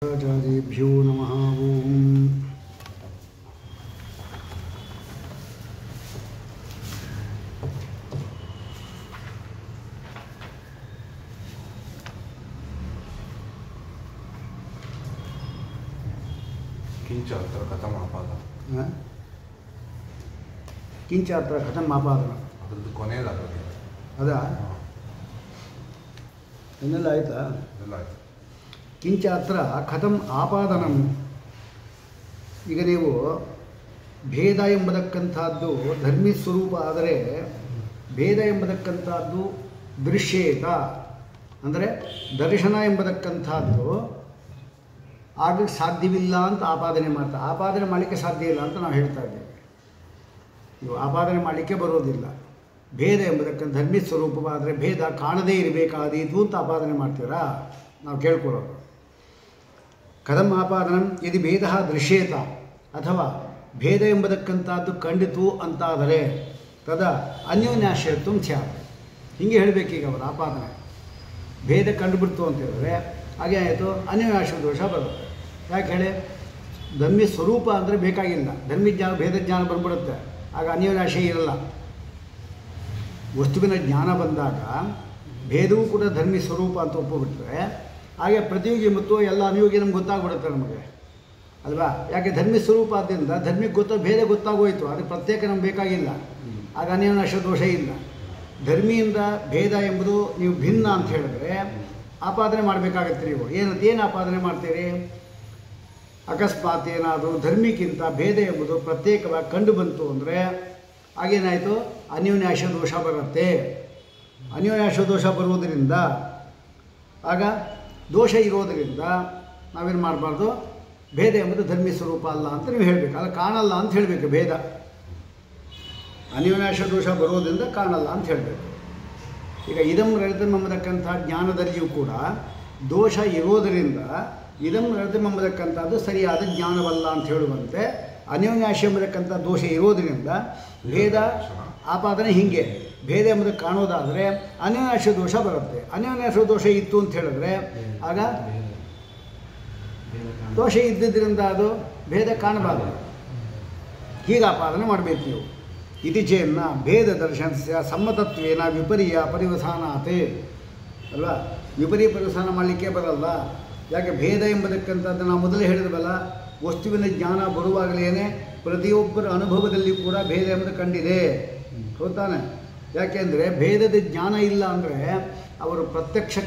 आचार्येभ्यो नमः। ओम किंचात्र कथम आपादन किंचात्र कथम आपादन ಅದ್ರದ್ದು ಕೊನೆಯದಾಗುತ್ತೆ ಅದಾ ಇನ್ನೆಲ್ಲ ಆಯ್ತಾ ಎಲ್ಲ ಆಯ್ತು. ಕಿಂಚಾತ್ರ ಕಥಂ ಆಪಾದನಂ. ಈಗ ನೀವು ಭೇದ ಎಂಬತಕ್ಕಂಥದ್ದು ಧರ್ಮಿ ಸ್ವರೂಪ ಆದರೆ ಭೇದ ಎಂಬತಕ್ಕಂಥದ್ದು ದೃಶ್ಯೇತ ಅಂದರೆ ದರ್ಶನ ಎಂಬತಕ್ಕಂಥದ್ದು ಆಗಲಿಕ್ಕೆ ಸಾಧ್ಯವಿಲ್ಲ ಅಂತ ಆಪಾದನೆ ಮಾಡ್ತಾ ಆಪಾದನೆ ಮಾಡಲಿಕ್ಕೆ ಸಾಧ್ಯ ಇಲ್ಲ ಅಂತ ನಾವು ಹೇಳ್ತಾ ಇದ್ದೇವೆ. ನೀವು ಆಪಾದನೆ ಮಾಡಲಿಕ್ಕೆ ಬರೋದಿಲ್ಲ. ಭೇದ ಎಂಬುದಕ್ಕಂಥ ಧರ್ಮಿ ಸ್ವರೂಪವಾದರೆ ಭೇದ ಕಾಣದೇ ಇರಬೇಕಾದೀತು ಅಂತ ಆಪಾದನೆ ಮಾಡ್ತೀರಾ ನಾವು ಕೇಳ್ಕೊಳೋದು. ಕಥಂ ಆಪಾದನಂ ಯದಿ ಭೇದ ದೃಶ್ಯೇತ ಅಥವಾ ಭೇದ ಎಂಬುದಕ್ಕಂಥದ್ದು ಕಂಡಿತು ಅಂತಾದರೆ ತದಾ ಅನ್ಯೋನ್ಯಾಶ್ರಯತ್ವ ಸ್ಯಾತ್. ಹೀಗೆ ಹೇಳಬೇಕೀಗ ಅವರ ಆಪಾದನೆ. ಭೇದ ಕಂಡುಬಿಡ್ತು ಅಂತ ಹೇಳಿದ್ರೆ ಹಾಗೆ ಆಯಿತು ಅನ್ಯೋನ್ಯಾಶ್ರಯ ದೋಷ ಬರುತ್ತೆ. ಯಾಕೆ ಹೇಳಿ, ಧರ್ಮಿ ಸ್ವರೂಪ ಅಂದರೆ ಬೇಕಾಗಿಲ್ಲ, ಧರ್ಮಿ ಜ್ಞಾನ ಭೇದ ಜ್ಞಾನ ಬಂದ್ಬಿಡುತ್ತೆ, ಆಗ ಅನ್ಯೋನ್ಯಾಶ್ರಯ ಇರಲ್ಲ. ವಸ್ತುವಿನ ಜ್ಞಾನ ಬಂದಾಗ ಭೇದವೂ ಕೂಡ ಧರ್ಮಿ ಸ್ವರೂಪ ಅಂತ ಒಪ್ಪಿಬಿಟ್ರೆ ಹಾಗೆ ಪ್ರತಿಯೋಗಿ ಮತ್ತು ಎಲ್ಲ ಅನುಯೋಗಿ ನಮ್ಗೆ ಗೊತ್ತಾಗ್ಬಿಡುತ್ತೆ ನಮಗೆ ಅಲ್ವಾ. ಯಾಕೆ ಧರ್ಮಿ ಸ್ವರೂಪ ಆದ್ದರಿಂದ ಧರ್ಮಿಗೆ ಭೇದ ಗೊತ್ತಾಗೋಯ್ತು, ಅದಕ್ಕೆ ಪ್ರತ್ಯೇಕ ನಮ್ಗೆ ಬೇಕಾಗಿಲ್ಲ, ಆಗ ಅನ್ಯೋನ್ಯಾಶ್ರಯ ದೋಷ ಇಲ್ಲ. ಧರ್ಮಿಯಿಂದ ಭೇದ ಎಂಬುದು ನೀವು ಭಿನ್ನ ಅಂತ ಹೇಳಿದ್ರೆ ಆಪಾದನೆ ಮಾಡಬೇಕಾಗತ್ತೆ. ನೀವು ಏನು ಆಪಾದನೆ ಮಾಡ್ತೀರಿ? ಅಕಸ್ಮಾತ್ ಏನಾದರೂ ಧರ್ಮಿಗಿಂತ ಭೇದ ಎಂಬುದು ಪ್ರತ್ಯೇಕವಾಗಿ ಕಂಡು ಬಂತು ಅಂದರೆ ಆಗೇನಾಯಿತು, ಅನ್ಯೋನ್ಯಾಶ್ರಯ ದೋಷ ಬರುತ್ತೆ. ಅನ್ಯೋನ್ಯಾಶ್ರಯ ದೋಷ ಬರುವುದರಿಂದ ಆಗ ದೋಷ ಇರೋದರಿಂದ ನಾವೇನು ಮಾಡಬಾರ್ದು, ಭೇದ ಎಂಬುದು ಧರ್ಮಿ ಸ್ವರೂಪ ಅಲ್ಲ ಅಂತ ನೀವು ಹೇಳಬೇಕು. ಅದು ಕಾಣಲ್ಲ ಅಂತ ಹೇಳಬೇಕು. ಭೇದ ಅನ್ಯೋನ್ಯಾಶ್ರಯ ದೋಷ ಬರೋದ್ರಿಂದ ಕಾಣಲ್ಲ ಅಂತ ಹೇಳಬೇಕು. ಈಗ ಇದಂ ರಜತಂ ಎಂಬತಕ್ಕಂಥ ಜ್ಞಾನದಲ್ಲಿಯೂ ಕೂಡ ದೋಷ ಇರೋದರಿಂದ ಇದಂ ರಜತಂ ಎಂಬತಕ್ಕಂಥದ್ದು ಸರಿಯಾದ ಜ್ಞಾನವಲ್ಲ ಅಂತ ಹೇಳುವಂತೆ ಅನ್ಯೋನ್ಯಾಶ್ರಯ ಎಂಬತಕ್ಕಂಥ ದೋಷ ಇರೋದರಿಂದ ಭೇದ ಆಪಾದನೆ ಹೀಗೆ. ಭೇದ ಎಂಬುದಕ್ಕೆ ಕಾಣೋದಾದರೆ ಅನ್ಯೋನ್ಯಾಶ್ರಯ ದೋಷ ಬರುತ್ತೆ. ಅನ್ಯೋನ್ಯಾಶ್ರಯ ದೋಷ ಇತ್ತು ಅಂತ ಹೇಳಿದ್ರೆ ಆಗ ದೋಷ ಇದ್ದಿದ್ದರಿಂದ ಅದು ಭೇದ ಕಾಣಬಾರದು. ಹೀಗೆ ಆಪಾದನೆ ಮಾಡಬೇಕು ನೀವು. ಇತಿ ಚೇನ್ನ ಭೇದ ದರ್ಶನಸ್ಯ ಸಮ್ಮತತ್ವೇನ ವಿಪರ್ಯ ಪರಿವಸಾನಾತೆ ಅಲ್ವಾ. ವಿಪರ್ಯ ಪರಿವಸಾನ ಮಾಡಲಿಕ್ಕೆ ಬರಲ್ಲ. ಯಾಕೆ, ಭೇದ ಎಂಬತಕ್ಕಂಥದ್ದು ನಾವು ಮೊದಲೇ ಹೇಳಿದ್ವಲ್ಲ, ವಸ್ತುವಿನ ಜ್ಞಾನ ಬರುವಾಗಲೇ ಪ್ರತಿಯೊಬ್ಬರ ಅನುಭವದಲ್ಲಿ ಕೂಡ ಭೇದ ಎಂಬುದು ಕಂಡಿದೆ, ಹೌದಾನೆ. ಯಾಕೆಂದರೆ ಭೇದದ ಜ್ಞಾನ ಇಲ್ಲ ಅಂದರೆ ಅವರು ಪ್ರತ್ಯಕ್ಷ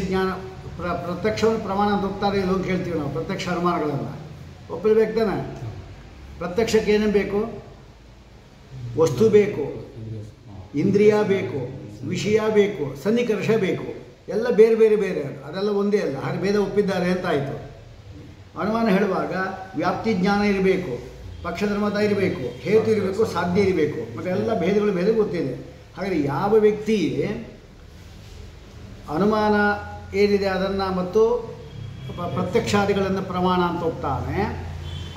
ಜ್ಞಾನ ಪ್ರತ್ಯಕ್ಷವನ್ನು ಪ್ರಮಾಣ ಅಂತ ಹೋಗ್ತಾರೆ ಇಲ್ಲ ಅಂತ ಹೇಳ್ತೀವಿ ನಾವು. ಪ್ರತ್ಯಕ್ಷ ಅನುಮಾನಗಳನ್ನು ಒಪ್ಪಲೇಬೇಕು ತಾನೆ. ಪ್ರತ್ಯಕ್ಷಕ್ಕೆ ಏನೇನು ಬೇಕು? ವಸ್ತು ಬೇಕು, ಇಂದ್ರಿಯ ಬೇಕು, ವಿಷಯ ಬೇಕು, ಸನ್ನಿಕರ್ಷ ಬೇಕು. ಎಲ್ಲ ಬೇರೆ ಬೇರೆ ಬೇರೆ, ಅದೆಲ್ಲ ಒಂದೇ ಅಲ್ಲ. ಹಾಗೆ ಭೇದ ಒಪ್ಪಿದ್ದಾರೆ ಅಂತ ಆಯಿತು. ಅನುಮಾನ ಹೇಳುವಾಗ ವ್ಯಾಪ್ತಿ ಜ್ಞಾನ ಇರಬೇಕು, ಪಕ್ಷಧರ್ಮತ ಇರಬೇಕು, ಹೇತು ಇರಬೇಕು, ಸಾಧ್ಯ ಇರಬೇಕು, ಮತ್ತು ಎಲ್ಲ ಭೇದಗಳು ಬೇರೆ ಗೊತ್ತಿದೆ. ಹಾಗಾಗಿ ಯಾವ ವ್ಯಕ್ತಿ ಅನುಮಾನ ಏನಿದೆ ಅದನ್ನು ಮತ್ತು ಪ್ರತ್ಯಕ್ಷಾದಿಗಳನ್ನು ಪ್ರಮಾಣ ಅಂತ ಹೋಗ್ತಾನೆ,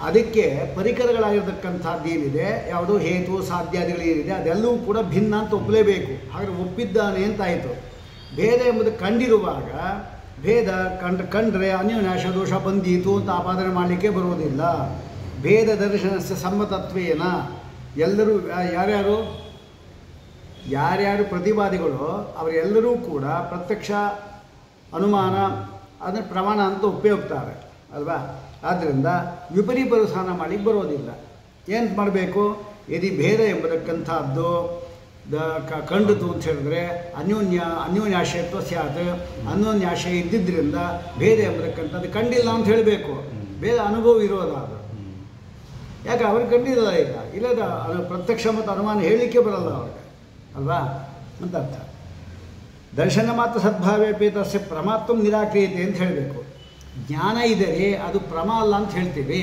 ಅದಕ್ಕೆ ಪರಿಕರಗಳಾಗಿರ್ತಕ್ಕಂಥದ್ದು ಏನಿದೆ, ಯಾವುದು ಹೇತು ಸಾಧ್ಯಾದಿಗಳು ಏನಿದೆ ಅದೆಲ್ಲವೂ ಕೂಡ ಭಿನ್ನ ಅಂತ ಒಪ್ಪಲೇಬೇಕು. ಹಾಗೆ ಒಪ್ಪಿದ್ದಾನೆ ಅಂತಾಯಿತು. ಭೇದ ಎಂಬುದು ಕಂಡಿರುವಾಗ ಭೇದ ಕಂಡ್ರೆ ಅನ್ಯೋನ್ಯಾಶ್ರಯ ದೋಷ ಬಂದೀತು ಅಂತ ಆಪಾದನೆ ಮಾಡಲಿಕ್ಕೆ ಬರುವುದಿಲ್ಲ. ಭೇದ ದರ್ಶನಸ್ಯ ಸಮ್ಮತತ್ವೇನ ಎಲ್ಲರೂ ಯಾರ್ಯಾರು ಪ್ರತಿವಾದಿಗಳು ಅವರೆಲ್ಲರೂ ಕೂಡ ಪ್ರತ್ಯಕ್ಷ ಅನುಮಾನ ಅದನ್ನು ಪ್ರಮಾಣ ಅಂತ ಒಪ್ಪಿರ್ತಾರೆ ಅಲ್ವಾ. ಆದ್ದರಿಂದ ವಿಪರೀಪರಿವಸಾನ ಮಾಡಲಿಕ್ಕೆ ಬರೋದಿಲ್ಲ. ಏನು ಮಾಡಬೇಕು? ಯದಿ ಭೇದ ಎಂಬತಕ್ಕಂಥದ್ದು ಕಂಡಿತು ಅಂತ ಹೇಳಿದ್ರೆ ಅನ್ಯೋನ್ಯಾಶ್ರಯತ್ವ ಸ್ಯಾತ್. ಅನ್ಯೋನ್ಯಾಶ್ರಯ ಇದ್ದಿದ್ದರಿಂದ ಭೇದ ಎಂಬತಕ್ಕಂಥದ್ದು ಕಂಡಿಲ್ಲ ಅಂತ ಹೇಳಬೇಕು. ಭೇದ ಅನುಭವ ಇರೋದಾದ್ರು ಯಾಕೆ ಅವ್ರಿಗೆ ಕಂಡಿಲ್ಲ. ಈಗ ಇಲ್ಲದ ಪ್ರತ್ಯಕ್ಷ ಮತ್ತು ಅನುಮಾನ ಹೇಳಲಿಕ್ಕೆ ಬರಲ್ಲ ಅವ್ರಿಗೆ ಅಲ್ವಾ ಅಂತ ಅರ್ಥ. ದರ್ಶನ ಮಾತ್ರ ಸದ್ಭಾವೇಪೇತಸ್ಯ ಪ್ರಮಾತ್ವ ನಿರಾಕ್ರಿಯತೆ ಅಂತ ಹೇಳಬೇಕು. ಜ್ಞಾನ ಇದ್ದರೆ ಅದು ಪ್ರಮಾ ಅಲ್ಲ ಅಂತ ಹೇಳ್ತೀವಿ.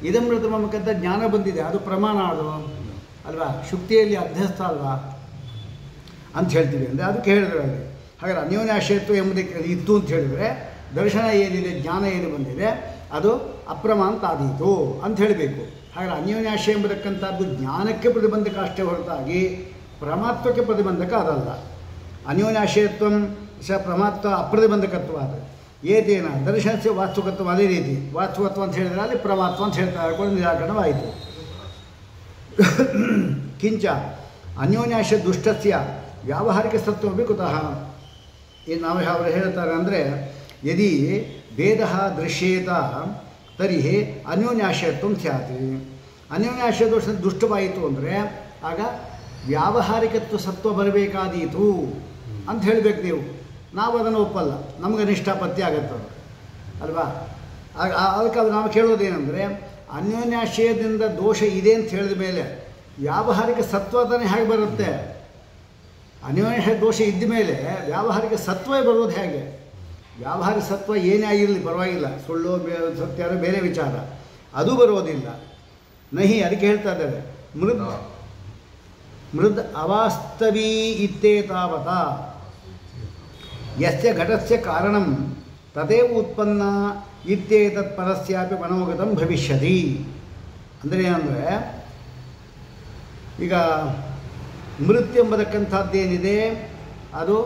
ಇದಮೃತ ನಮಗಂತ ಜ್ಞಾನ ಬಂದಿದೆ, ಅದು ಪ್ರಮಾಣ ಅದು ಅಲ್ವಾ, ಶುಕ್ತಿಯಲ್ಲಿ ಅಧ್ಯಸ್ಥ ಅಲ್ವಾ ಅಂತ ಹೇಳ್ತೀವಿ ಅಂದರೆ ಅದಕ್ಕೆ ಹೇಳಿದ್ರೆ ಅಲ್ಲಿ. ಹಾಗಾದ್ರೆ ಅನ್ಯೋನ್ಯಾಶ್ರಯತ್ವ ಎಂಬುದಕ್ಕೆ ಇತ್ತು ಅಂತ ಹೇಳಿದರೆ ದರ್ಶನ ಏನಿದೆ, ಜ್ಞಾನ ಏನು ಬಂದಿದೆ ಅದು ಅಪ್ರಮಾಣ ಆದೀತು ಅಂತ ಹೇಳಬೇಕು. ಹಾಗಾದ್ರೆ ಅನ್ಯೋನ್ಯಾಶ್ರಯ ಎಂಬತಕ್ಕಂಥದ್ದು ಜ್ಞಾನಕ್ಕೆ ಪ್ರತಿಬಂಧಕ ಅಷ್ಟೇ ಹೊರತಾಗಿ ಪ್ರಮಾತ್ವಕ್ಕೆ ಪ್ರತಿಬಂಧಕ ಅದಲ್ಲ. ಅನ್ಯೋನ್ಯಾಶ್ರಯತ್ವ ಸ ಪ್ರಮಾತ್ವ ಅಪ್ರತಿಬಂಧಕತ್ವ ಅದು. ಏತೇನ ದರ್ಶನಸ್ಯ ವಾಸ್ತುಕತ್ವ ಅದೇ ರೀತಿ ವಾಸ್ತುಕತ್ವ ಅಂತ ಹೇಳಿದರೆ ಅಲ್ಲಿ ಪ್ರಮಾತ್ವ ಅಂತ ಹೇಳ್ತಾರೆ ಕೂಡ ನಿರಾಕರಣವಾಯಿತು. ಕಿಂಚ ಅನ್ಯೋನ್ಯಾಶ್ಯ ದುಷ್ಟಸ್ಯ ವ್ಯಾವಹಾರಿಕ ಸತ್ವಮಿ ಕುತಃ. ಏನು ನಾವು ಅವರು ಹೇಳ್ತಾರೆ ಅಂದರೆ ಯದಿ ಭೇದ ದೃಶ್ಯೇತ ತರ್ಹಿ ಅನ್ಯೋನ್ಯಾಶ್ಯತ್ವ ಸ್ಯಾತಿ. ಅನ್ಯೋನ್ಯಾಶ್ಯ ದೋಷ ದುಷ್ಟವಾಯಿತು ಅಂದರೆ ಆಗ ವ್ಯಾವಹಾರಿಕತ್ವ ಸತ್ವ ಬರಬೇಕಾದೀತು ಅಂತ ಹೇಳಬೇಕು ನೀವು. ನಾವು ಅದನ್ನು ಒಪ್ಪಲ್ಲ, ನಮಗೆ ನಿಷ್ಠಾಪತ್ತಿ ಆಗತ್ತದು ಅಲ್ವಾ. ಅದಕ್ಕೆ ಅದು ನಾವು ಕೇಳೋದೇನೆಂದರೆ ಅನ್ಯೋನ್ಯಾಶ್ರಯದಿಂದ ದೋಷ ಇದೆ ಅಂತ ಹೇಳಿದ ಮೇಲೆ ವ್ಯಾವಹಾರಿಕ ಸತ್ವ ತಾನೇ ಹೇಗೆ ಬರುತ್ತೆ? ಅನ್ಯೋನ್ಯಾಶ್ರಯ ದೋಷ ಇದ್ದ ಮೇಲೆ ವ್ಯಾವಹಾರಿಕ ಸತ್ವೇ ಬರೋದು ಹೇಗೆ? ವ್ಯಾವಹಾರಿಕ ಸತ್ವ ಏನೇ ಆಗಿರಲಿ ಪರವಾಗಿಲ್ಲ, ಸುಳ್ಳು ಸತ್ಯ ಬೇರೆ ವಿಚಾರ, ಅದು ಬರೋದಿಲ್ಲ. ನಹಿ ಅದಕ್ಕೆ ಹೇಳ್ತಾ ಇದ್ದಾರೆ ಮೃದ್ ಅವಾಸ್ತವೀ ಇತ್ಯೇತಾವತ ಯಸ್ಯ ಘಟಸ್ಯ ಕಾರಣಂ ತದೇವ ಉತ್ಪನ್ನ ಇತ್ಯೇತತ್ ಪರಸ್ಯಾಪಿ ಮನೋಗತಂ ಭವಿಷ್ಯತಿ. ಅಂದರೆ ಏನಂದರೆ ಈಗ ಮೃತ್ ಎಂಬತಕ್ಕಂಥದ್ದೇನಿದೆ ಅದು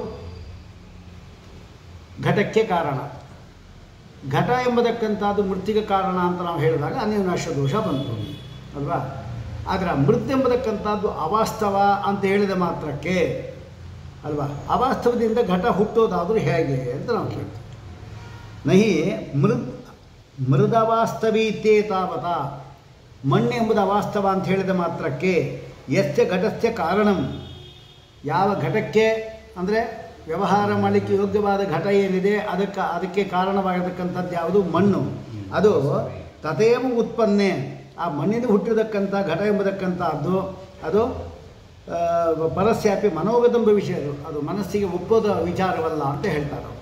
ಘಟಕ್ಕೆ ಕಾರಣ. ಘಟ ಎಂಬತಕ್ಕಂಥದ್ದು ಮೃತ್ತಿಗೆ ಕಾರಣ ಅಂತ ನಾವು ಹೇಳಿದಾಗ ಅನ್ಯೋನ್ಯಾಶ್ಯ ದೋಷ ಬಂತು ಅಲ್ವಾ. ಆದರೆ ಮೃತ್ ಎಂಬತಕ್ಕಂಥದ್ದು ಅವಾಸ್ತವ ಅಂತ ಹೇಳಿದ ಮಾತ್ರಕ್ಕೆ ಅಲ್ವಾ, ಅವಾಸ್ತವದಿಂದ ಘಟ ಹುಟ್ಟೋದಾದರೂ ಹೇಗೆ ಅಂತ ನಾವು ಕೇಳ್ತೀವಿ. ನಹಿ ಮೃದವಾಸ್ತವಿ ಇತ್ಯೇತಾವತ ಮಣ್ಣು ಎಂಬುದು ಅವಾಸ್ತವ ಅಂತ ಹೇಳಿದ ಮಾತ್ರಕ್ಕೆ ಯಸ್ಯ ಘಟಸ್ಯ ಕಾರಣಂ ಯಾವ ಘಟಕ್ಕೆ ಅಂದರೆ ವ್ಯವಹಾರ ಮಾಡಲಿಕ್ಕೆ ಯೋಗ್ಯವಾದ ಘಟ ಏನಿದೆ ಅದಕ್ಕೆ ಕಾರಣವಾಗಿರತಕ್ಕಂಥದ್ದು ಯಾವುದು? ಮಣ್ಣು. ಅದು ತಥೇವ ಉತ್ಪನ್ನೆ ಆ ಮಣ್ಣಿನ ಹುಟ್ಟಿರತಕ್ಕಂಥ ಘಟ ಎಂಬತಕ್ಕಂಥದ್ದು ಅದು ಪರಸ್ಯಾಪಿ ಮನೋಗತಂ ಭವಿಷ್ಯ, ಅದು ಮನಸ್ಸಿಗೆ ಒಪ್ಪೋದ ವಿಚಾರವಲ್ಲ ಅಂತ ಹೇಳ್ತಾರೆ ಅವರು.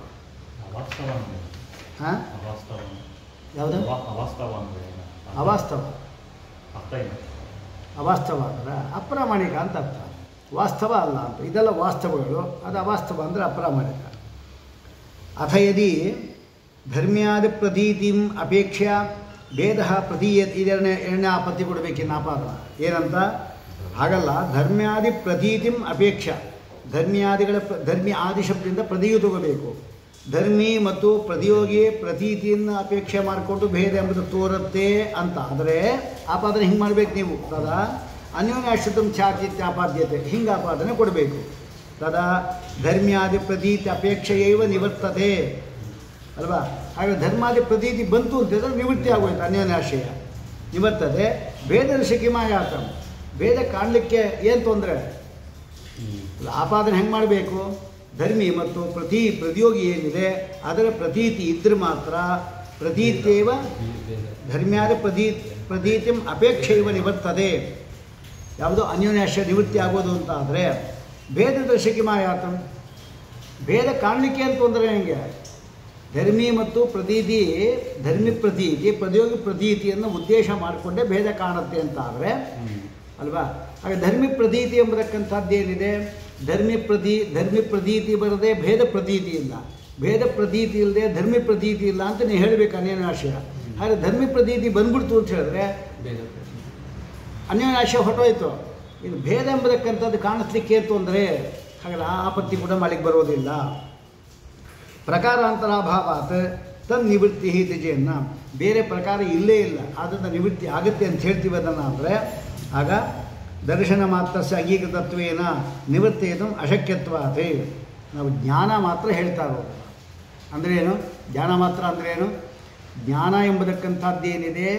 ಹಾಂ ಯಾವುದು ಅವಾಸ್ತವ? ಅವಾಸ್ತವ ಅಂದರೆ ಅಪ್ರಾಮಾಣಿಕ ಅಂತ ಅರ್ಥ, ವಾಸ್ತವ ಅಲ್ಲ ಅಂತ. ಇದೆಲ್ಲ ವಾಸ್ತವಗಳು, ಅದು ಅವಾಸ್ತವ ಅಂದರೆ ಅಪ್ರಾಮಾಣಿಕ. ಅಥ ಯದಿ ಧರ್ಮ್ಯಾದಿ ಪ್ರತೀತಿಂ ಅಪೇಕ್ಷೆ ಭೇದ ಪ್ರತೀಯತ್, ಎರಡನೇ ಆಪತ್ತಿ ಕೊಡಬೇಕಿನ್ನ ಆಪಾದನ ಏನಂತ? ಹಾಗಲ್ಲ, ಧರ್ಮ್ಯಾದಿ ಪ್ರತೀತಿಂ ಅಪೇಕ್ಷ, ಧರ್ಮಿ ಆದಿ ಶಬ್ದದಿಂದ ಪ್ರತಿಯು ತಗೋಬೇಕು. ಧರ್ಮಿ ಮತ್ತು ಪ್ರತಿಯೋಗಿ ಪ್ರತೀತಿಯನ್ನು ಅಪೇಕ್ಷೆ ಮಾಡಿಕೊಂಡು ಭೇದ ಎಂಬುದು ತೋರುತ್ತೆ ಅಂತ ಆದರೆ ಆಪಾದನೆ ಹಿಂಗೆ ಮಾಡಬೇಕು ನೀವು. ತದಾ ಅನ್ಯೋನ್ಯಾಶ್ರಿತಂ ಛಾತಿತ್ಯಾಪಾದ್ಯತೆ, ಹಿಂಗೆ ಆಪಾದನೆ ಕೊಡಬೇಕು. ತದಾ ಧರ್ಮ್ಯಾದಿ ಪ್ರತೀತಿ ಅಪೇಕ್ಷೆಯೈವ ನಿವರ್ತತೆ ಅಲ್ವಾ. ಹಾಗೆ ಧರ್ಮಾದಿ ಪ್ರತೀತಿ ಬಂತು ಅಂತಂದರೆ ನಿವೃತ್ತಿ ಆಗೋಯ್ತು, ಅನ್ಯೋನ್ಯಾಶ್ರಯ ನಿವರ್ತದೆ. ಭೇದರ್ಶ ಕಿಮಾಯಾತಂ, ಭೇದ ಕಾಣಲಿಕ್ಕೆ ಏನು ತೊಂದರೆ? ಆಪಾದನೆ ಹೆಂಗೆ ಮಾಡಬೇಕು? ಧರ್ಮಿ ಮತ್ತು ಪ್ರತಿಯೋಗಿ ಏನಿದೆ ಅದರ ಪ್ರತೀತಿ ಇದ್ರೆ ಮಾತ್ರ ಪ್ರತೀತೇವ ಧರ್ಮ್ಯಾದ ಪ್ರತೀತಿಂ ಅಪೇಕ್ಷೆಯವ ನಿವರ್ತದೆ. ಯಾವುದೋ ಅನ್ಯೋನ್ಯಾಶ್ರಯ ನಿವೃತ್ತಿ ಆಗೋದು ಅಂತ ಆದರೆ ಭೇದದರ್ಶಕಿ ಮಾಯಾತಂ, ಭೇದ ಕಾಣಲಿಕ್ಕೆ ಏನು ತೊಂದರೆ ಹೆಂಗೆ? ಧರ್ಮಿ ಮತ್ತು ಪ್ರತೀತಿ, ಧರ್ಮಿ ಪ್ರತೀತಿ ಪ್ರತಿಯೋಗಿ ಪ್ರತೀತಿಯನ್ನು ಉದ್ದೇಶ ಮಾಡಿಕೊಂಡೇ ಭೇದ ಕಾಣುತ್ತೆ ಅಂತ ಆದರೆ ಅಲ್ವಾ. ಹಾಗೆ ಧರ್ಮಿ ಪ್ರತೀತಿ ಎಂಬತಕ್ಕಂಥದ್ದೇನಿದೆ, ಧರ್ಮಿ ಪ್ರತೀತಿ ಬರದೆ ಭೇದ ಪ್ರತೀತಿ ಇಲ್ಲ, ಭೇದ ಪ್ರತೀತಿ ಇಲ್ಲದೆ ಧರ್ಮಿ ಪ್ರತೀತಿ ಇಲ್ಲ ಅಂತ ನೀವು ಹೇಳಬೇಕು ಅನ್ಯೋನ್ಯಾಶ್ರಯ. ಹಾಗೆ ಧರ್ಮಿ ಪ್ರತೀತಿ ಬಂದ್ಬಿಡ್ತು ಅಂತ ಹೇಳಿದ್ರೆ ಅನ್ಯೋನ್ಯಾಶ್ರಯ ಹೊಟ್ಟೋಯ್ತು. ಇದು ಭೇದ ಎಂಬತಕ್ಕಂಥದ್ದು ಕಾಣಿಸ್ಲಿಕ್ಕೆ ತೊಂದರೆ, ಹಾಗಲ್ಲ ಆಪತ್ತಿ ಕೂಡ ಮಾಡಲಿಕ್ಕೆ ಬರೋದಿಲ್ಲ. ಪ್ರಕಾರಾಂತರಾಭಾವಾತ್ ತನ್ ನಿವೃತ್ತಿ ತ್ಯಜೆಯನ್ನು, ಬೇರೆ ಪ್ರಕಾರ ಇಲ್ಲೇ ಇಲ್ಲ ಆದ್ದರಿಂದ ನಿವೃತ್ತಿ ಆಗುತ್ತೆ ಅಂತ ಹೇಳ್ತೀವಿ ಅದನ್ನು. ಅಂದರೆ ಆಗ ದರ್ಶನ ಮಾತ್ರಸ್ಯ ಅಂಗೀಕೃತತ್ವೇನ ನಿವೃತ್ತೇತು ಅಶಕ್ಯತ್ವಾತ್. ನಾವು ಜ್ಞಾನ ಮಾತ್ರ ಹೇಳ್ತಾ ಇರೋದು. ಅಂದ್ರೇನು ಜ್ಞಾನ ಮಾತ್ರ? ಅಂದ್ರೇನು? ಜ್ಞಾನ ಎಂಬತಕ್ಕಂಥದ್ದೇನಿದೆ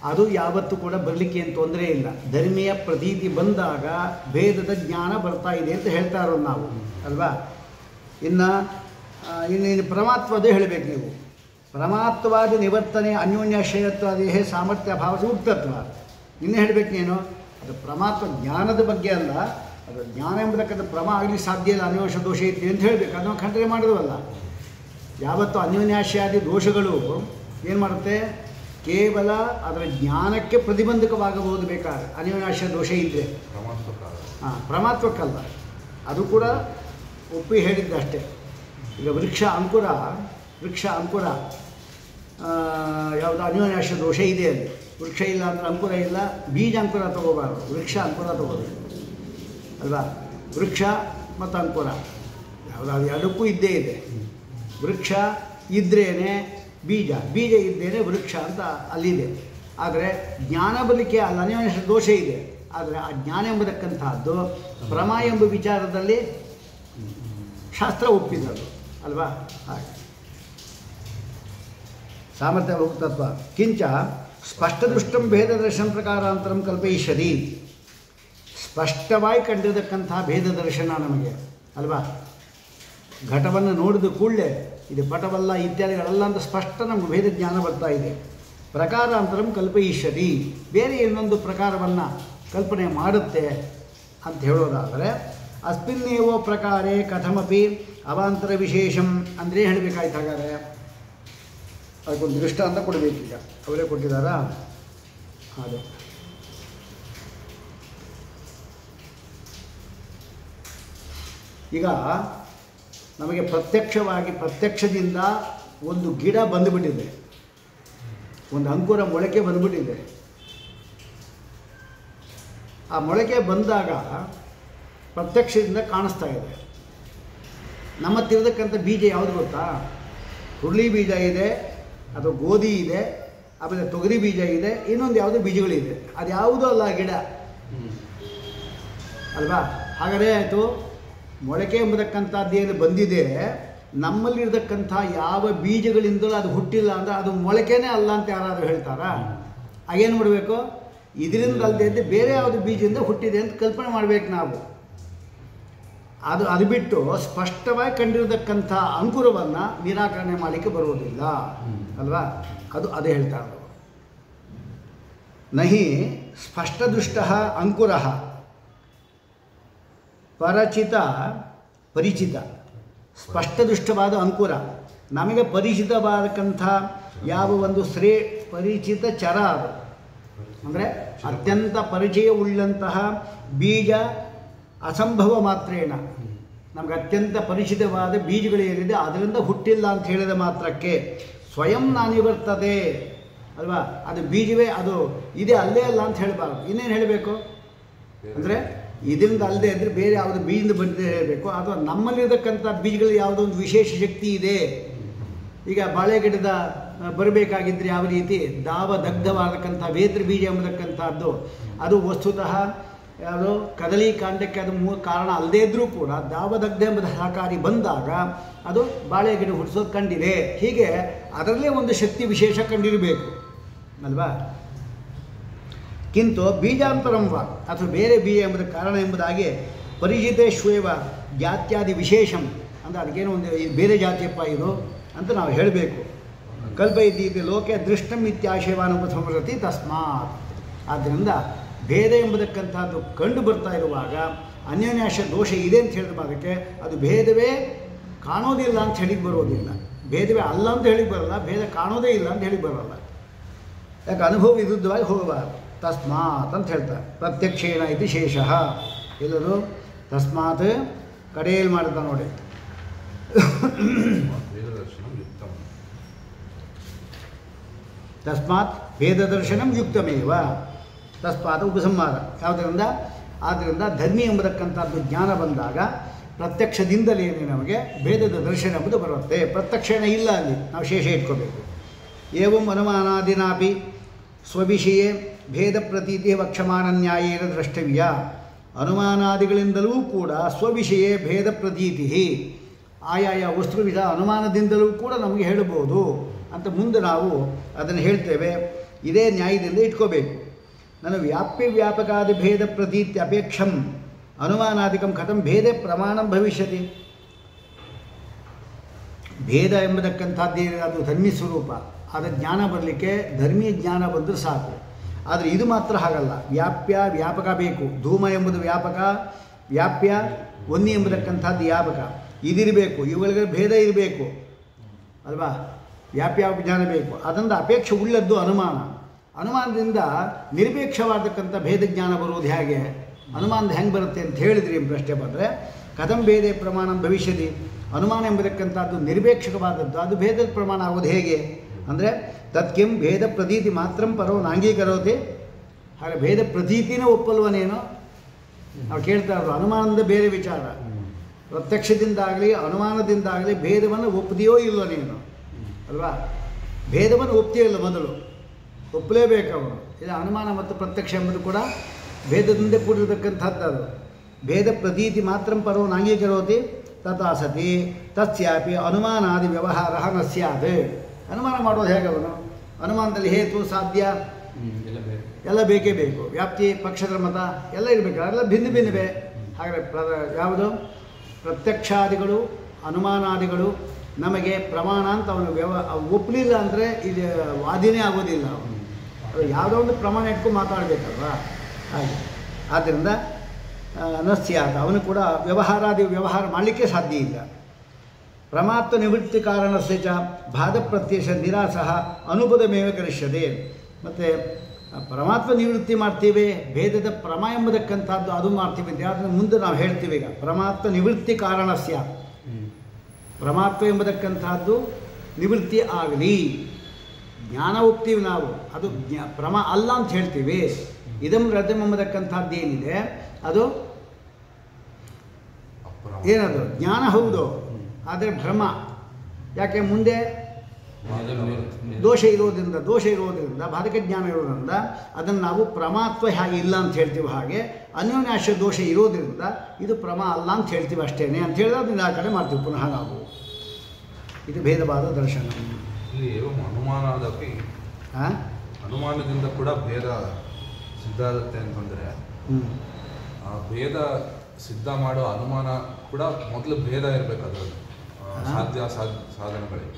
ಅದು ಯಾವತ್ತೂ ಕೂಡ ಬರಲಿಕ್ಕೆ ಏನು ತೊಂದರೆ ಇಲ್ಲ. ಧರ್ಮೀಯ ಪ್ರತೀತಿ ಬಂದಾಗ ಭೇದದ ಜ್ಞಾನ ಬರ್ತಾ ಇದೆ ಅಂತ ಹೇಳ್ತಾ ಇರೋದು ನಾವು ಅಲ್ವಾ. ಇನ್ನು ಪ್ರಮಾತ್ವದೇ ಹೇಳಬೇಕು ನೀವು. ಪ್ರಮಾತ್ವಾದ ನಿವರ್ತನೆ ಅನ್ಯೋನ್ಯಾಶ್ರಯತ್ವಾದೇಹೇ ಸಾಮರ್ಥ್ಯ ಭಾವ ಸೂಕ್ತತ್ವ. ಇನ್ನೂ ಹೇಳಬೇಕು ನೀನು, ಅದು ಪ್ರಮಾತ್ವ ಜ್ಞಾನದ ಬಗ್ಗೆ ಅಲ್ಲ, ಅದು ಜ್ಞಾನ ಎಂಬತಕ್ಕಂಥ ಪ್ರಮ ಆಗಲಿ ಸಾಧ್ಯ ಇಲ್ಲ, ಅನ್ಯೋನ್ಯಾಶ್ರಯ ದೋಷ ಇತ್ತು ಅಂತ ಹೇಳಬೇಕು. ಅದನ್ನು ಖಂಡನೆ ಮಾಡೋದಲ್ಲ. ಯಾವತ್ತೂ ಅನ್ಯೋನ್ಯಾಶ್ರಯಾದಿ ದೋಷಗಳು ಏನು ಮಾಡುತ್ತೆ? ಕೇವಲ ಅದರ ಜ್ಞಾನಕ್ಕೆ ಪ್ರತಿಬಂಧಕವಾಗಬಹುದು ಬೇಕಾದ್ರೆ ಅನ್ಯೋನ್ಯಾಶ್ರಯ ದೋಷ ಇದ್ದರೆ. ಪ್ರಮಾತ್ವಕ್ಕಲ್ಲ, ಅದು ಕೂಡ ಒಪ್ಪಿ ಹೇಳಿದ್ದಷ್ಟೇ. ಈಗ ವೃಕ್ಷ ಅಂಕುರ ಯಾವುದು ಅನ್ಯೋನ್ಯಾಶ್ರಯ ದೋಷ ಇದೆ ಅಲ್ಲಿ. ವೃಕ್ಷ ಇಲ್ಲ ಅಂದರೆ ಅಂಕುರ ಇಲ್ಲ, ಬೀಜ ಅಂಕುರ ತೊಗೋಬಾರ್ದು, ವೃಕ್ಷ ಅಂಕುರ ತೊಗೋಬೇಕು ಅಲ್ವಾ. ವೃಕ್ಷ ಮತ್ತು ಅಂಕುರ ಯಾವುದು ಅದು ಎರಡಕ್ಕೂ ಇದ್ದೇ ಇದೆ. ವೃಕ್ಷ ಇದ್ರೇ ಬೀಜ, ಬೀಜ ಇದ್ದೇನೆ ವೃಕ್ಷ ಅಂತ ಅಲ್ಲಿದೆ. ಆದರೆ ಜ್ಞಾನ ಬರಲಿಕ್ಕೆ ಅಲ್ಲಿ ಅನ್ಯೋನ್ಯ ದೋಷ ಇದೆ. ಆದರೆ ಆ ಜ್ಞಾನ ಎಂಬತಕ್ಕಂತಹದ್ದು ಪ್ರಮ ಎಂಬ ವಿಚಾರದಲ್ಲಿ ಶಾಸ್ತ್ರ ಒಪ್ಪಿದದು ಅಲ್ವಾ. ಹಾಗೆ ಸಾಮರ್ಥ್ಯ ತತ್ವ ಕಿಂಚ ಸ್ಪಷ್ಟದೃಷ್ಟಂ ಭೇದ ದರ್ಶನ ಪ್ರಕಾರಾಂತರಂ ಕಲ್ಪಯಿಷ್ಯತಿ. ಸ್ಪಷ್ಟವಾಗಿ ಕಂಡಿರತಕ್ಕಂಥ ಭೇದ ದರ್ಶನ ನಮಗೆ ಅಲ್ವಾ. ಘಟವನ್ನು ನೋಡಿದ ಕೂಡಲೇ ಇದು ಪಟವಲ್ಲ ಇತ್ಯಾದಿಗಳೆಲ್ಲ ಅಂತ ಸ್ಪಷ್ಟ ನಮಗೆ ಭೇದ ಜ್ಞಾನ ಬರ್ತಾ ಇದೆ. ಪ್ರಕಾರಾಂತರಂ ಕಲ್ಪಯಿಷ್ಯತಿ, ಬೇರೆ ಇನ್ನೊಂದು ಪ್ರಕಾರವನ್ನು ಕಲ್ಪನೆ ಮಾಡುತ್ತೆ ಅಂತ ಹೇಳೋದಾದರೆ ಅಸ್ಮಿನ್ನೇವೋ ಪ್ರಕಾರೇ ಕಥಮಪಿ ಅವಾಂತರ ವಿಶೇಷಂ ಅಂದರೆ ಹೇಳಬೇಕಾಯ್ತು. ಹಾಗಾದರೆ ಅದಕ್ಕೊಂದು ದೃಷ್ಟಾಂತ ಕೊಡಬೇಕೀಗ. ಅವರೇ ಕೊಟ್ಟಿದ್ದಾರಾ? ಅದೇ ಈಗ ನಮಗೆ ಪ್ರತ್ಯಕ್ಷದಿಂದ ಒಂದು ಗಿಡ ಬಂದುಬಿಟ್ಟಿದೆ, ಒಂದು ಅಂಕುರ ಮೊಳಕೆ ಬಂದುಬಿಟ್ಟಿದೆ. ಆ ಮೊಳಕೆ ಬಂದಾಗ ಪ್ರತ್ಯಕ್ಷದಿಂದ ಕಾಣಿಸ್ತಾ ಇದೆ. ನಮ್ಮ ತಿರತಕ್ಕಂಥ ಬೀಜ ಯಾವುದು ಗೊತ್ತಾ? ಹುರುಳಿ ಬೀಜ ಇದೆ, ಅಥವಾ ಗೋಧಿ ಇದೆ, ಆಮೇಲೆ ತೊಗರಿ ಬೀಜ ಇದೆ, ಇನ್ನೊಂದು ಯಾವುದೋ ಬೀಜಗಳಿದೆ. ಅದು ಯಾವುದೂ ಅಲ್ಲ ಗಿಡ ಅಲ್ವಾ. ಹಾಗಾದರೆ ಆಯಿತು, ಮೊಳಕೆ ಎಂಬತಕ್ಕಂಥದ್ದು ಏನು ಬಂದಿದೆ, ನಮ್ಮಲ್ಲಿರ್ತಕ್ಕಂಥ ಯಾವ ಬೀಜಗಳಿಂದಲೂ ಅದು ಹುಟ್ಟಿಲ್ಲ ಅಂದರೆ ಅದು ಮೊಳಕೆನೇ ಅಲ್ಲ ಅಂತ ಯಾರಾದರೂ ಹೇಳ್ತಾರಾ? ಹಾಗೇನು ಮಾಡಬೇಕು? ಇದರಿಂದ ಅಲ್ಲದೆ ಇದ್ದರೆ ಬೇರೆ ಯಾವುದು ಬೀಜದಿಂದ ಹುಟ್ಟಿದೆ ಅಂತ ಕಲ್ಪನೆ ಮಾಡಬೇಕು ನಾವು. ಅದು ಬಿಟ್ಟು ಸ್ಪಷ್ಟವಾಗಿ ಕಂಡಿರತಕ್ಕಂಥ ಅಂಕುರವನ್ನು ನಿರಾಕರಣೆ ಮಾಡಲಿಕ್ಕೆ ಬರುವುದಿಲ್ಲ ಅಲ್ವಾ. ಅದೇ ಹೇಳ್ತಾ ಇರೋದು. ನಹಿ ಸ್ಪಷ್ಟದೃಷ್ಟ ಅಂಕುರ ಪರಿಚಿತ ಸ್ಪಷ್ಟದೃಷ್ಟವಾದ ಅಂಕುರ, ನಮಗೆ ಪರಿಚಿತವಾದಕ್ಕಂಥ ಯಾವ ಒಂದು ಪರಿಚಿತ ಚರ ಅದು ಅಂದರೆ ಅತ್ಯಂತ ಪರಿಚಯವುಳ್ಳಂತಹ ಬೀಜ ಅಸಂಭವ ಮಾತ್ರೇಣ ನಮಗೆ ಅತ್ಯಂತ ಪರಿಚಿತವಾದ ಬೀಜಗಳೇನಿದೆ ಅದರಿಂದ ಹುಟ್ಟಿಲ್ಲ ಅಂತ ಹೇಳಿದ ಮಾತ್ರಕ್ಕೆ ಸ್ವಯಂ ನಾನಿವರ್ತದೆ ಅಲ್ವಾ. ಅದು ಬೀಜವೇ ಅದು ಇದೆ, ಅಲ್ಲೇ ಅಲ್ಲ ಅಂತ ಹೇಳಬಾರ್ದು. ಇನ್ನೇನು ಹೇಳಬೇಕು ಅಂದರೆ ಇದರಿಂದ ಅಲ್ಲದೆ ಇದ್ದರೆ ಬೇರೆ ಯಾವುದು ಬೀಜದಿಂದ ಬಂದಿದೆ ಹೇಳಬೇಕು. ಅಥವಾ ನಮ್ಮಲ್ಲಿರತಕ್ಕಂಥ ಬೀಜಗಳು ಯಾವುದೋ ಒಂದು ವಿಶೇಷ ಶಕ್ತಿ ಇದೆ. ಈಗ ಬಾಳೆಗಿಡದ ಬರಬೇಕಾಗಿದ್ದರೆ ಯಾವ ರೀತಿ ದಾವದಗ್ಧವಾದಕ್ಕಂಥ ವೇತ್ರ ಬೀಜ ಎಂಬತಕ್ಕಂಥದ್ದು ಅದು ವಸ್ತುತಃ ಯಾವುದು ಕದಲಿ ಕಾಂಡಕ್ಕೆ ಅದು ಕಾರಣ ಅಲ್ಲದೇ ಇದ್ದರೂ ಕೂಡ ದಾವದಗ್ಧ ಎಂಬುದು ಸಹಕಾರಿ ಬಂದಾಗ ಅದು ಬಾಳೆಗಿಡ ಹುಟ್ಟಿಸೋದು ಕಂಡಿದೆ. ಹೀಗೆ ಅದರಲ್ಲೇ ಒಂದು ಶಕ್ತಿ ವಿಶೇಷ ಕಂಡಿರಬೇಕು ಅಲ್ವಾ. ಕಿಂತು ಬೀಜಾಂತರಂವ ಅಥವಾ ಬೇರೆ ಬೀಜ ಎಂಬುದಕ್ಕೆ ಕಾರಣ ಎಂಬುದಾಗಿ ಪರಿಚಿತೇಶ್ವೇವ ಜಾತ್ಯಾದಿ ವಿಶೇಷಂ ಅಂದರೆ ಅದಕ್ಕೇನೋ ಒಂದು ಬೇರೆ ಜಾತಿಯಪ್ಪ ಇದು ಅಂತ ನಾವು ಹೇಳಬೇಕು. ಕಲ್ಪಯಿದ್ದೀತಿ ಲೋಕೆ ದೃಷ್ಟಂ ಇತ್ಯಾಶಯವಾನುಪಸಂಹರತಿ ತಸ್ಮಾತ್. ಆದ್ದರಿಂದ ಭೇದ ಎಂಬುದಕ್ಕಂಥದ್ದು ಕಂಡು ಬರ್ತಾ ಇರುವಾಗ ಅನ್ಯೋನ್ಯಾಶ ದೋಷ ಇದೆ ಅಂತ ಹೇಳಿದ ಅದಕ್ಕೆ ಅದು ಭೇದವೇ ಕಾಣೋದಿಲ್ಲ ಅಂತ ಹೇಳಿಕ್ಕೆ ಬರೋದಿಲ್ಲ, ಭೇದವೇ ಅಲ್ಲ ಅಂತ ಹೇಳಿಕ್ಕೆ ಬರಲ್ಲ, ಭೇದ ಕಾಣೋದೇ ಇಲ್ಲ ಅಂತ ಹೇಳಿಕ್ಕೆ ಬರೋಲ್ಲ. ಯಾಕೆ ಅನುಭವ ವಿರುದ್ಧವಾಗಿ ಹೋಗಬಾರ್ದು. ತಸ್ಮಾತ್ ಅಂತ ಹೇಳ್ತಾರೆ. ಪ್ರತ್ಯಕ್ಷೇಣ ಇದು ಶೇಷಃ. ಎಲ್ಲರೂ ತಸ್ಮಾತ್ ಕಡೆಯಲ್ಲಿ ಮಾಡ್ತಾ ನೋಡಿ. ತಸ್ಮಾತ್ ಭೇದ ದರ್ಶನಂ ಯುಕ್ತಮೇವ. ತಸ್ಮಾತ್ ಉಪಸಂಹಾರ ಯಾವುದರಿಂದ? ಆದ್ದರಿಂದ ಧರ್ಮಿ ಎಂಬತಕ್ಕಂಥದ್ದು ಜ್ಞಾನ ಬಂದಾಗ ಪ್ರತ್ಯಕ್ಷದಿಂದಲೇ ನಮಗೆ ಭೇದದ ದರ್ಶನ ಎಂಬುದು ಬರುತ್ತೆ. ಪ್ರತ್ಯಕ್ಷಣ ಇಲ್ಲ, ಅಲ್ಲಿ ನಾವು ಶೇಷ ಇಟ್ಕೋಬೇಕು. ಏವಂ ಅನುಮಾನಾದಿನಾಪಿ ಸ್ವವಿಷಯೇ ಭೇದ ಪ್ರತೀತಿ ವಕ್ಷಮಾನ ನ್ಯಾಯೇನ ದ್ರಷ್ಟವ್ಯ. ಅನುಮಾನಾದಿಗಳಿಂದಲೂ ಕೂಡ ಸ್ವವಿಷಯ ಭೇದ ಪ್ರತೀತಿ, ಆಯಾಯ ವಸ್ತುವಿಧ ಅನುಮಾನದಿಂದಲೂ ಕೂಡ ನಮಗೆ ಹೇಳಬಹುದು ಅಂತ ಮುಂದೆ ನಾವು ಅದನ್ನು ಹೇಳ್ತೇವೆ. ಇದೇ ನ್ಯಾಯದಿಂದ ಇಟ್ಕೋಬೇಕು. ನಾನು ವ್ಯಾಪ್ಯವ್ಯಾಪಕಾದಿ ಭೇದ ಪ್ರತೀತಿ ಅಪೇಕ್ಷಂ ಅನುಮಾನಾದಿಕಂ ಕಥಂ ಭೇದ ಪ್ರಮಾಣಂ ಭವಿಷ್ಯತಿ. ಭೇದ ಎಂಬತಕ್ಕಂಥದ್ದೇನಿದೆ ಅದು ಧರ್ಮಿ ಸ್ವರೂಪ. ಅದರ ಜ್ಞಾನ ಬರಲಿಕ್ಕೆ ಧರ್ಮೀಯ ಜ್ಞಾನ ಬಂದರೂ ಸಾಕು. ಆದರೆ ಇದು ಮಾತ್ರ ಹಾಗಲ್ಲ. ವ್ಯಾಪಕ ಬೇಕು. ಧೂಮ ಎಂಬುದು ವ್ಯಾಪಕ, ವ್ಯಾಪ್ಯ ವನ್ನಿ ಎಂಬತಕ್ಕಂಥದ್ದು ವ್ಯಾಪಕ. ಇದಿರಬೇಕು, ಇವುಗಳಿಗೆ ಭೇದ ಇರಬೇಕು ಅಲ್ವಾ. ಜ್ಞಾನ ಬೇಕು. ಅದರಿಂದ ಅಪೇಕ್ಷೆ ಉಳ್ಳದ್ದು ಅನುಮಾನ. ಅನುಮಾನದಿಂದ ನಿರಪೇಕ್ಷವಾದಕ್ಕಂಥ ಭೇದ ಜ್ಞಾನ ಬರುವುದು ಹೇಗೆ? ಅನುಮಾನದ ಹೆಂಗೆ ಬರುತ್ತೆ ಅಂತ ಹೇಳಿದ್ರಿ ಪ್ರಶ್ನೆ ಬಂದರೆ, ಕಥಂ ಭೇದೇ ಪ್ರಮಾಣ ಭವಿಷ್ಯತಿ. ಅನುಮಾನ ಎಂಬತಕ್ಕಂಥದ್ದು ನಿರಪೇಕ್ಷಕವಾದದ್ದು, ಅದು ಭೇದದ ಪ್ರಮಾಣ ಆಗೋದು ಹೇಗೆ ಅಂದರೆ ತತ್ಕಿಂ ಭೇದ ಪ್ರತೀತಿ ಮಾತ್ರ ಪರೋ ನಾಂಗೀಕರೋತಿ. ಹಾಗೆ ಭೇದ ಪ್ರತೀತಿನೇ ಒಪ್ಪಲ್ವನೇನೋ ನಾವು ಕೇಳ್ತಾ ಇರೋದು. ಅನುಮಾನದ ಬೇರೆ ವಿಚಾರ. ಪ್ರತ್ಯಕ್ಷದಿಂದಾಗಲಿ ಅನುಮಾನದಿಂದಾಗಲಿ ಭೇದವನ್ನು ಒಪ್ಪದೆಯೋ ಇಲ್ಲೋ ನೀನು. ಅಲ್ವಾ? ಭೇದವನ್ನು ಒಪ್ತಿಯಲ್ಲ, ಮೊದಲು ಒಪ್ಪಲೇಬೇಕು ಅವನು. ಇದು ಅನುಮಾನ ಮತ್ತು ಪ್ರತ್ಯಕ್ಷ ಎಂಬುದು ಕೂಡ ಭೇದದಿಂದ ಕೂಡಿರತಕ್ಕಂಥದ್ದು. ಅದು ಭೇದ ಪ್ರತೀತಿ ಮಾತ್ರ ಪರೋ ನಾಂಗೀಕರೋತಿ ತಥಾ ಸತಿ ತಸ್ಯಾಪಿ ಅನುಮಾನಾದಿ ವ್ಯವಹಾರ ನ ಸ್ಯಾತ್. ಅನುಮಾನ ಮಾಡೋದು ಹೇಗೆ ಅವನು? ಅನುಮಾನದಲ್ಲಿ ಹೇತು ಸಾಧ್ಯ ಎಲ್ಲ ಬೇಕೇ ಬೇಕು. ವ್ಯಾಪ್ತಿ, ಪಕ್ಷದ ಮತ ಎಲ್ಲ ಇರಬೇಕು, ಎಲ್ಲ ಭಿನ್ನ ಭಿನ್ನವೇ. ಹಾಗಾದರೆ ಯಾವುದು ಪ್ರತ್ಯಕ್ಷಾದಿಗಳು ಅನುಮಾನಾದಿಗಳು ನಮಗೆ ಪ್ರಮಾಣ ಅಂತ ಅವನು ಒಪ್ಪಲಿಲ್ಲ ಅಂದರೆ ಇದು ವಾದಿನೇ ಆಗೋದಿಲ್ಲ. ಅವನು ಅದು ಯಾವುದೋ ಒಂದು ಪ್ರಮಾಣ ಇಟ್ಕೊಂಡು ಮಾತಾಡಬೇಕಲ್ವ, ಹಾಗೆ. ಆದ್ದರಿಂದ ನಸ್ಯಾತ್, ಅವನು ಕೂಡ ವ್ಯವಹಾರ ಮಾಡಲಿಕ್ಕೆ ಸಾಧ್ಯ ಇಲ್ಲ. ಪ್ರಮಾತ್ವ ನಿವೃತ್ತಿ ಕಾರಣಸ್ಯ ಚ ಬಾಧ ಪ್ರತ್ಯಕ್ಷ ನಿರಾಸಃ ಅನುಪದಮೇವ ಕರಿಷ್ಯತೆ. ಮತ್ತು ಪರಮಾತ್ಮ ನಿವೃತ್ತಿ ಮಾಡ್ತೀವಿ, ಭೇದದ ಪ್ರಮ ಎಂಬುದಕ್ಕಂಥದ್ದು ಅದು ಮಾಡ್ತೀವಿ ಅಂತ ಅದನ್ನು ಮುಂದೆ ನಾವು ಹೇಳ್ತೀವಿ. ಈಗ ಪರಮಾತ್ಮ ನಿವೃತ್ತಿ ಕಾರಣಸ್ಯ, ಪರಮಾತ್ಮ ಎಂಬುದಕ್ಕಂಥದ್ದು ನಿವೃತ್ತಿ ಆಗಲಿ, ಜ್ಞಾನ ಒಪ್ತೀವಿ ನಾವು, ಅದು ಪ್ರಮ ಅಲ್ಲ ಅಂತ ಹೇಳ್ತೀವಿ. ಇದಂ ರಥಂ ಎಂಬುದಕ್ಕಂಥದ್ದು ಏನಿದೆ ಅದು ಏನದು? ಜ್ಞಾನ ಹೌದು, ಆದರೆ ಭ್ರಮ. ಯಾಕೆ? ಮುಂದೆ ದೋಷ ಇರೋದ್ರಿಂದ ಬಾಧಕ ಜ್ಞಾನ ಇರೋದ್ರಿಂದ ಅದನ್ನು ನಾವು ಪ್ರಮಾತ್ವ ಹೇಗೆ ಇಲ್ಲ ಅಂತ ಹೇಳ್ತೀವಿ, ಹಾಗೆ ಅನ್ಯೋನ್ಯಾಶ್ರಯ ದೋಷ ಇರೋದ್ರಿಂದ ಇದು ಪ್ರಮ ಅಲ್ಲ ಅಂತ ಹೇಳ್ತೀವಿ ಅಷ್ಟೇ ಅಂತ ಹೇಳಿದ್ರೆ ಅದು ನಿರಾಕರಣೆ ಮಾಡ್ತೀವಿ ಪುನಃ ನಾವು. ಇದು ಭೇದವಾದ ದರ್ಶನ. ಇಲ್ಲಿ ಅನುಮಾನದಕ್ಕೆ ಅನುಮಾನದಿಂದ ಕೂಡ ಭೇದ ಸಿದ್ಧ ಆಗುತ್ತೆ ಅಂತಂದರೆ ಆ ಭೇದ ಸಿದ್ಧ ಮಾಡೋ ಅನುಮಾನ ಕೂಡ ಮೊದಲು ಭೇದ ಇರಬೇಕು ಅದರಲ್ಲಿ ಸಾಧನಗಳಿಗೆ.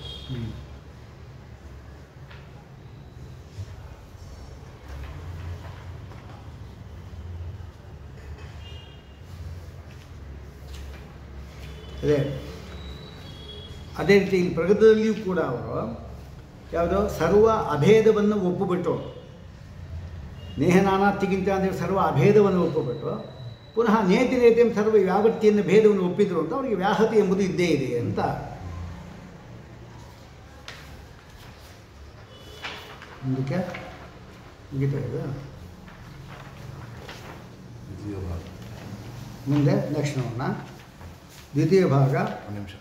ಅದೇ ರೀತಿ ಇಲ್ಲಿ ಪ್ರಗತಿಯಲ್ಲಿಯೂ ಕೂಡ ಅವರು ಯಾವುದೋ ಸರ್ವ ಅಭೇದವನ್ನು ಒಪ್ಪುಬಿಟ್ಟು, ನೇಹ ನಾನಾತ್ಯಕ್ಕಿಂತ ಅಂದರೆ ಸರ್ವ ಅಭೇದವನ್ನು ಒಪ್ಪುಬಿಟ್ಟು ಪುನಃ ನೇತಿ ನೇತಿ ಸರ್ವ ವ್ಯಾವೃತ್ತಿಯನ್ನು ಭೇದವನ್ನು ಒಪ್ಪಿದ್ರು ಅಂತ ಅವರಿಗೆ ವ್ಯಾಹತಿ ಎಂಬುದು ಇದ್ದೇ ಇದೆ ಅಂತ. ಮುಂದಕ್ಕೆ ಮುಗಿತಾ ಇದೆ. ಮುಂದೆ ನೆಕ್ಸ್ಟ್ ನೋಡೋಣ. ದ್ವಿತೀಯ ಭಾಗ. ಒಂದು ನಿಮಿಷ.